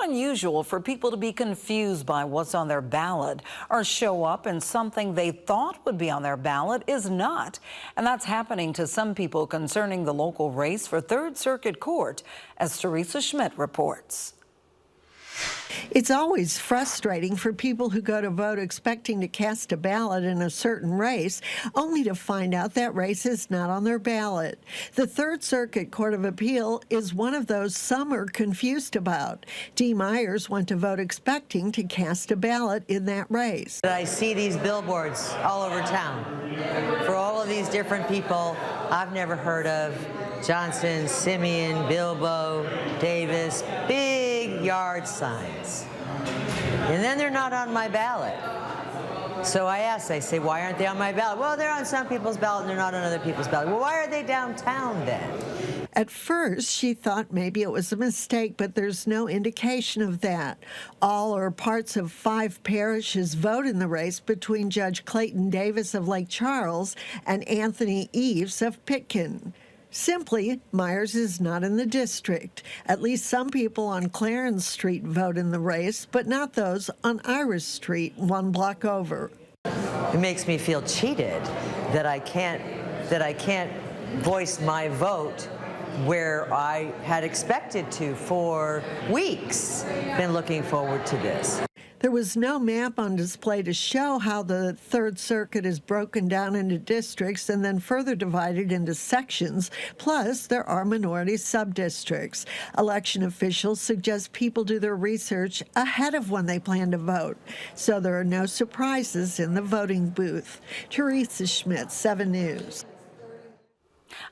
unusual for people to be confused by what's on their ballot or show up and something they thought would be on their ballot is not. And that's happening to some people concerning the local race for Third Circuit Court, as Teresa Schmidt reports. It's always frustrating for people who go to vote expecting to cast a ballot in a certain race, only to find out that race is not on their ballot. The Third Circuit Court of Appeal is one of those some are confused about. Dee Myers went to vote expecting to cast a ballot in that race. I see these billboards all over town for all of these different people I've never heard of. Johnson, Simeon, Bilbo, Davis, big yard signs. And then they're not on my ballot. So I say, why aren't they on my ballot? Well, they're on some people's ballot and they're not on other people's ballot. Well, why are they downtown then? At first, she thought maybe it was a mistake, but there's no indication of that. All or parts of 5 parishes vote in the race between Judge Clayton Davis of Lake Charles and Anthony Eves of Pitkin. Simply, Myers is not in the district. At least some people on Clarence Street vote in the race, but not those on Iris Street, 1 block over. It makes me feel cheated that I can't voice my vote where I had expected to for weeks. Been looking forward to this. There was no map on display to show how the Third Circuit is broken down into districts and then further divided into sections. Plus, there are minority subdistricts. Election officials suggest people do their research ahead of when they plan to vote, so there are no surprises in the voting booth. Teresa Schmidt, 7 News.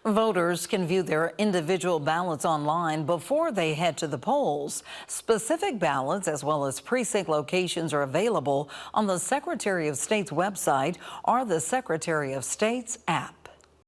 Voters can view their individual ballots online before they head to the polls. Specific ballots as well as precinct locations are available on the Secretary of State's website or the Secretary of State's app.